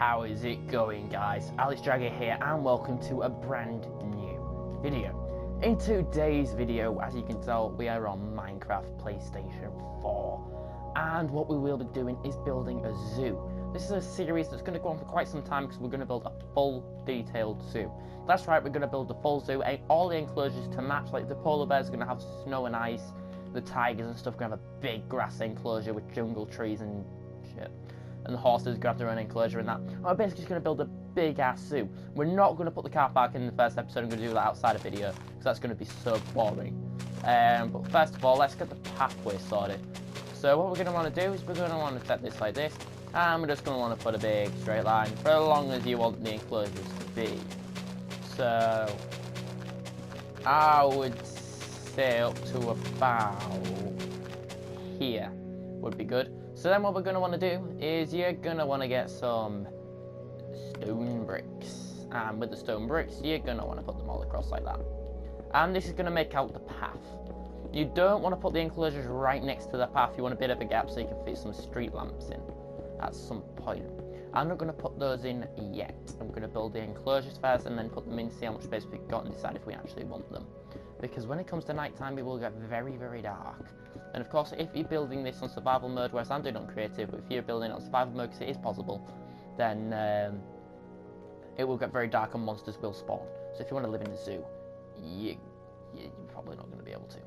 How is it going, guys? Alex Dragger here and welcome to a brand new video. In today's video, as you can tell, we are on Minecraft PlayStation 4 and what we will be doing is building a zoo. This is a series that's going to go on for quite some time because we're going to build a full detailed zoo. That's right, we're going to build a full zoo, all the enclosures to match. Like the polar bears are going to have snow and ice, the tigers and stuff are going to have a big grass enclosure with jungle trees and shit. And the horses grab their own enclosure and that. I'm basically just going to build a big ass zoo. We're not going to put the car park in the first episode. I'm going to do that outside of video because that's going to be so boring. But first of all, let's get the pathway sorted. So what we're going to want to do is we're going to want to set this like this, and we're just going to want to put a big straight line for as long as you want the enclosures to be. So I would say up to about here would be good. So then what we're going to want to do is you're going to want to get some stone bricks. And with the stone bricks, you're going to want to put them all across like that. And this is going to make out the path. You don't want to put the enclosures right next to the path. You want a bit of a gap so you can fit some street lamps in at some point. I'm not going to put those in yet. I'm going to build the enclosures first and then put them in, see how much space we've got and decide if we actually want them. Because when it comes to night time, it will get very, very dark. And of course, if you're building this on survival mode, whereas I'm doing on creative, but if you're building it on survival mode, because it is possible, then it will get very dark and monsters will spawn. So if you want to live in a zoo, you're probably not going to be able to.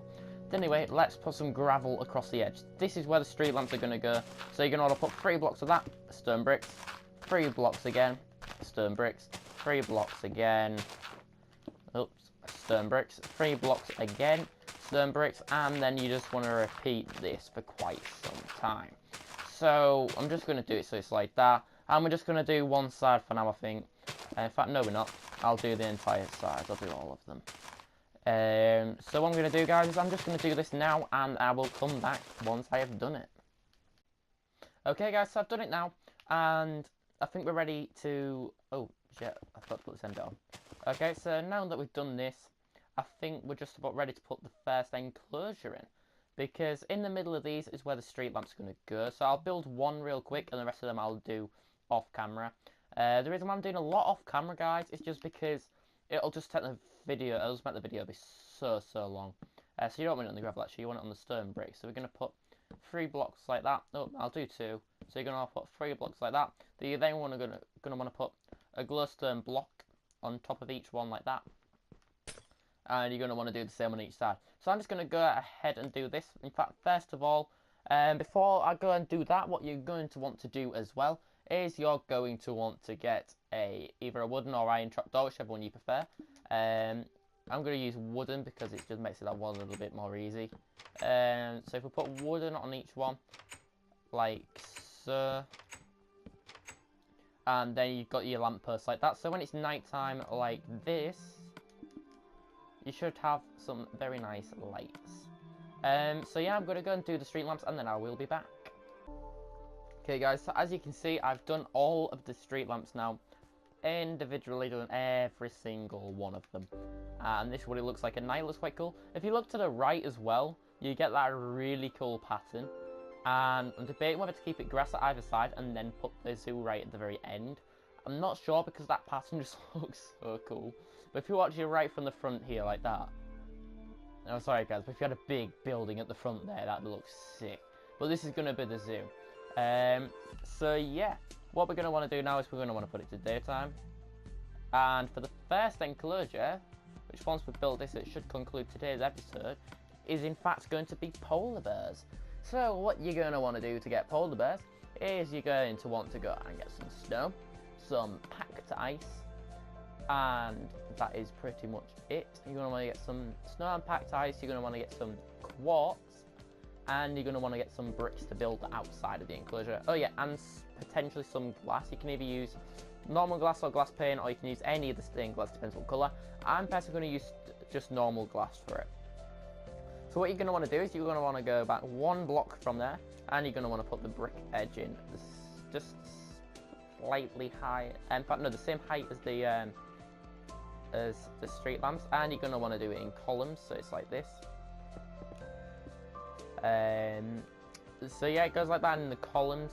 But anyway, let's put some gravel across the edge. This is where the street lamps are going to go. So you're going to want to put 3 blocks of that, stone bricks, 3 blocks again, stone bricks, 3 blocks again, oops, stone bricks, 3 blocks again, stone bricks, and then you just want to repeat this for quite some time. So I'm just going to do it so it's like that, and we're just going to do one side for now, I think. In fact, no, we're not. I'll do the entire side. I'll do all of them. So what I'm going to do, guys, is I'm just going to do this now, and I will come back once I have done it. Okay, guys, so I've done it now, and I think we're ready to... Oh, shit, I forgot to put this end on. Okay, so now that we've done this, I think we're just about ready to put the first enclosure in. Because in the middle of these is where the street lamp's going to go. So I'll build one real quick, and the rest of them I'll do off camera. The reason why I'm doing a lot off camera, guys, is just because it'll just take the video, it'll just make the video be so long. So you don't want it on the gravel, actually, you want it on the stone brick. So we're going to put 3 blocks like that. Oh, I'll do 2. So you're going to put 3 blocks like that. Then you're then going to want to put a glowstone block on top of each one like that. And you're going to want to do the same on each side. So I'm just going to go ahead and do this. In fact, first of all, before I go and do that, what you're going to want to do as well is you're going to want to get either a wooden or iron trapdoor, whichever one you prefer. I'm going to use wooden because it just makes that one a little bit more easy. So if we put wooden on each one, like so, and then you've got your lamppost like that. So when it's nighttime like this, you should have some very nice lights. So yeah, I'm going to go and do the street lamps and then I will be back. Okay guys, so as you can see, I've done all of the street lamps now. Individually done every single one of them. And this is what it looks like at night. It looks quite cool. If you look to the right as well, you get that really cool pattern. And I'm debating whether to keep it grass at either side and then put the zoo right at the very end. I'm not sure because that pattern just looks so cool. But if you watch it right from the front here like that. Oh, sorry guys, but if you had a big building at the front there, that would look sick. But this is going to be the zoo. So yeah, what we're going to want to do now is we're going to want to put it to daytime. And for the first enclosure, which once we've built this, it should conclude today's episode, is in fact going to be polar bears. So what you're going to want to do to get polar bears is you're going to want to go and get some snow, some packed ice, and that is pretty much it. You're going to want to get some snow and packed ice, you're going to want to get some quartz, and you're going to want to get some bricks to build the outside of the enclosure. Oh yeah, and potentially some glass. You can either use normal glass or glass pane, or you can use any of the stained glass, depends what colour. I'm personally going to use just normal glass for it. So what you're going to want to do is you're going to want to go about 1 block from there, and you're going to want to put the brick edge in just slightly high. In fact, no, the same height as the street lamps, and you're going to want to do it in columns, so it's like this. So yeah, it goes like that in the columns.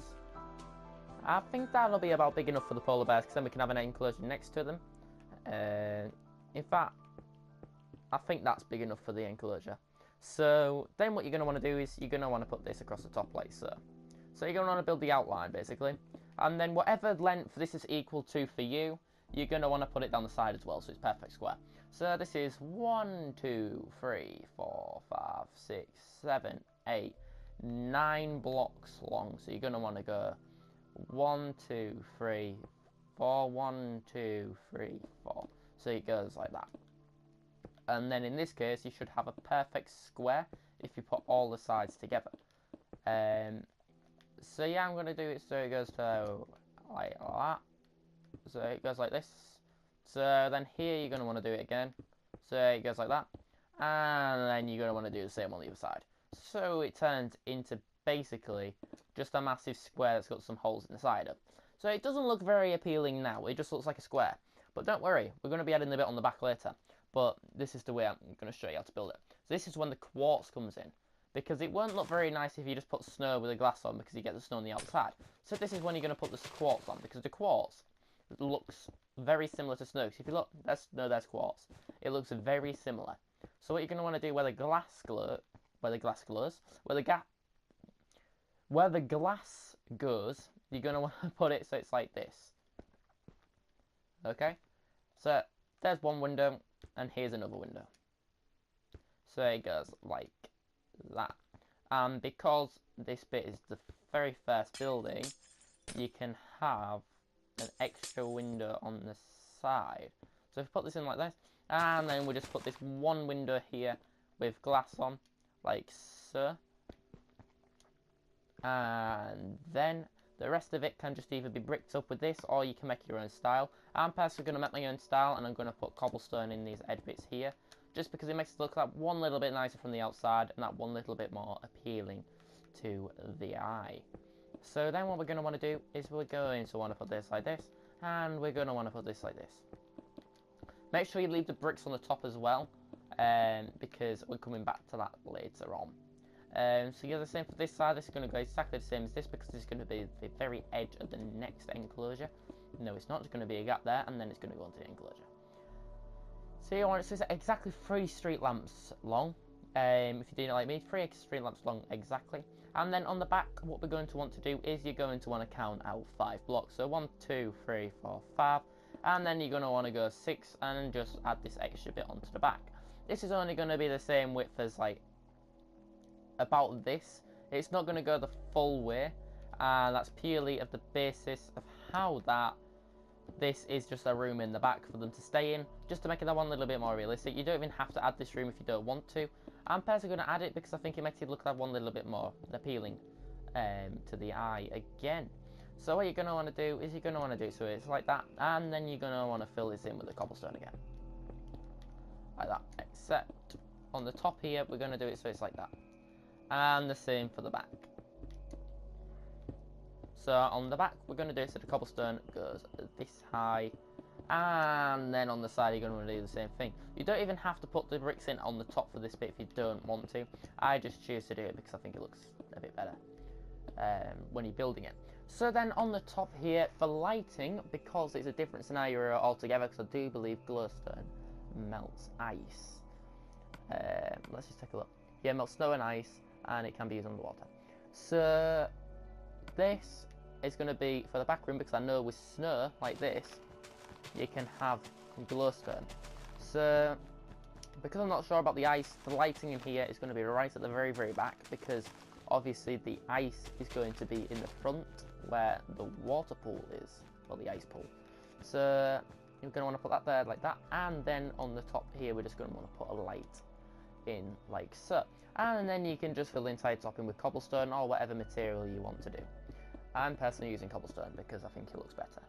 I think that'll be about big enough for the polar bears, because then we can have an enclosure next to them. In fact, I think that's big enough for the enclosure. So then what you're going to want to do is you're going to want to put this across the top like so. So you're going to want to build the outline basically. And then whatever length this is equal to for you, you're going to want to put it down the side as well, so it's perfect square. So this is 1, 2, 3, 4, 5, 6, 7, 8, 9 blocks long. So you're going to want to go 1, 2, 3, 4, 1, 2, 3, 4. So it goes like that. And then in this case, you should have a perfect square if you put all the sides together. So yeah, I'm going to do it so it goes to like that. So it goes like this. So then here you're going to want to do it again. So it goes like that. And then you're going to want to do the same on the other side. So it turns into basically just a massive square that's got some holes in the side of. So it doesn't look very appealing now. It just looks like a square. But don't worry, we're going to be adding the bit on the back later. But this is the way I'm going to show you how to build it. So this is when the quartz comes in. Because it won't look very nice if you just put snow with a glass on, because you get the snow on the outside. So this is when you're going to put the quartz on, because the quartz looks very similar to snow. So if you look, there's quartz. It looks very similar. So what you're going to want to do where the glass goes, where the glass goes, you're going to want to put it so it's like this. Okay? So there's one window, and here's another window. So it goes like that. And because this bit is the very first building, you can have an extra window on the side. So if you put this in like this, and then we'll just put this one window here with glass on, like so. And then the rest of it can just either be bricked up with this, or you can make your own style. I'm personally going to make my own style, and I'm going to put cobblestone in these edge bits here, just because it makes it look like one little bit nicer from the outside, and that one little bit more appealing to the eye. So then what we're going to want to do is we're going to want to put this like this, and we're going to want to put this like this. Make sure you leave the bricks on the top as well, because we're coming back to that later on. So yeah, the same for this side. This is going to go exactly the same as this, because this is going to be the very edge of the next enclosure. No, it's not. There's going to be a gap there, and then it's going to go into the enclosure. So you want it to exactly 3 street lamps long. If you're doing it like me, 3 street lamps long exactly. And then on the back, what we're going to want to do is you're going to want to count out 5 blocks. So 1, 2, 3, 4, 5. And then you're going to want to go 6 and just add this extra bit onto the back. This is only going to be the same width as like about this. It's not going to go the full way. And that's purely of the basis of how that this is just a room in the back for them to stay in, just to make it that one little bit more realistic. You don't even have to add this room if you don't want to. I'm personally going to add it because I think it makes it look that one little bit more appealing to the eye again. So what you're going to want to do is you're going to want to do so it's like that, and then you're going to want to fill this in with the cobblestone again. Like that. Except on the top here, we're going to do it so it's like that. And the same for the back. So on the back, we're going to do it so the cobblestone goes this high. And then on the side, you're going to want to do the same thing. You don't even have to put the bricks in on the top for this bit if you don't want to. I just choose to do it because I think it looks a bit better when you're building it. So then on the top here, for lighting, because it's a different scenario altogether, because I do believe glowstone melts ice. Let's just take a look. Yeah, melts snow and ice, and it can be used underwater. So this is going to be for the back room, because I know with snow like this, you can have glowstone. So because I'm not sure about the ice, the lighting in here is going to be right at the very, very back, because obviously the ice is going to be in the front where the water pool is, or the ice pool. So you're going to want to put that there like that, and then on the top here we're just going to want to put a light in like so. And then you can just fill the entire top in with cobblestone or whatever material you want to do. I'm personally using cobblestone because I think it looks better.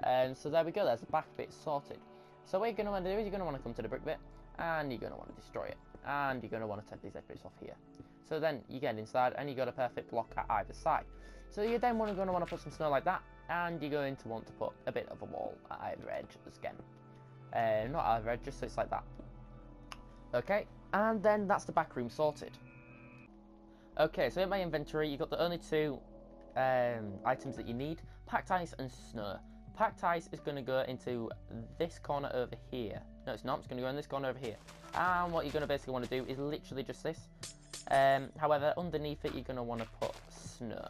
And so there we go, there's the back bit sorted. So what you're going to want to do is you're going to want to come to the brick bit, and you're going to want to destroy it, and you're going to want to take these edge bits off here. So then you get inside and you got a perfect block at either side. So you're then going to want to put some snow like that, and you're going to want to put a bit of a wall at either edge again. Not either edge, just so it's like that. Okay, and then that's the back room sorted. Okay, so in my inventory you've got the only 2 items that you need. packed ice and snow. Packed ice is going to go into this corner over here. No, it's not. It's going to go in this corner over here. And what you're going to basically want to do is literally just this. However, underneath it, you're going to want to put snow.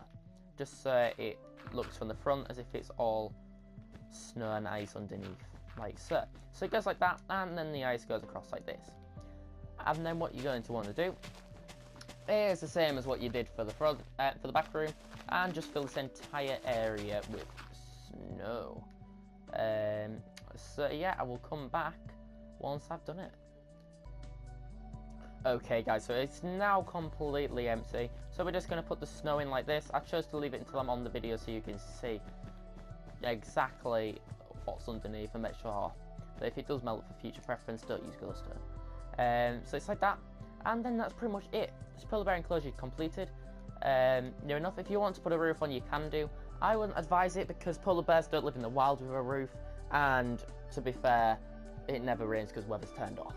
Just so it looks from the front as if it's all snow and ice underneath, like so. So it goes like that, and then the ice goes across like this. And then what you're going to want to do is the same as what you did for the front, for the back room, and just fill this entire area with snow. So yeah, I will come back once I've done it. Okay guys, so it's now completely empty. So we're just going to put the snow in like this. I chose to leave it until I'm on the video so you can see exactly what's underneath and make sure that if it does melt for future preference, don't use glowstone. So it's like that, and then that's pretty much it. This polar bear enclosure is completed. Near enough. If you want to put a roof on, you can do. I wouldn't advise it because polar bears don't live in the wild with a roof, and to be fair, it never rains because weather's turned off.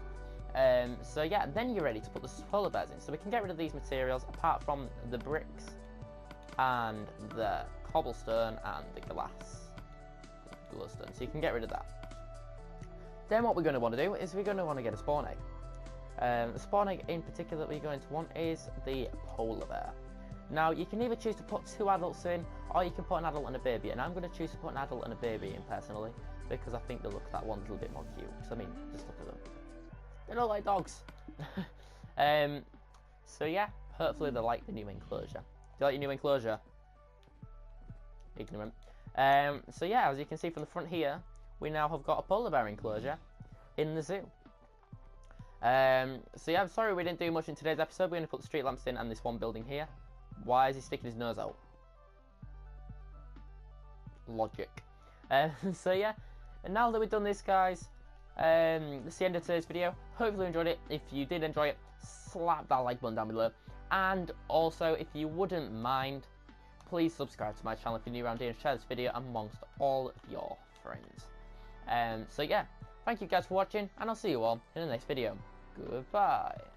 So yeah, then you're ready to put the polar bears in. So we can get rid of these materials apart from the bricks and the cobblestone and the glass glowstone. So you can get rid of that. Then what we're going to want to do is we're going to want to get a spawn egg. The spawn egg in particular that we're going to want is the polar bear. Now you can either choose to put 2 adults in, or you can put an adult and a baby, and I'm going to choose to put an adult and a baby in personally, because I think the look of that one's a little bit more cute. So I mean, just look at them. They look like dogs. So yeah, hopefully they like the new enclosure. Do you like your new enclosure? Ignorant. So yeah, as you can see from the front here, we now have got a polar bear enclosure in the zoo. So yeah, I'm sorry we didn't do much in today's episode. We're going to put the street lamps in and this one building here. Why is he sticking his nose out? Logic. So yeah, and now that we've done this, guys, that's the end of today's video. Hopefully you enjoyed it. If you did enjoy it, slap that like button down below. And also, if you wouldn't mind, please subscribe to my channel if you're new around here and share this video amongst all of your friends. So yeah, thank you guys for watching, and I'll see you all in the next video. Goodbye.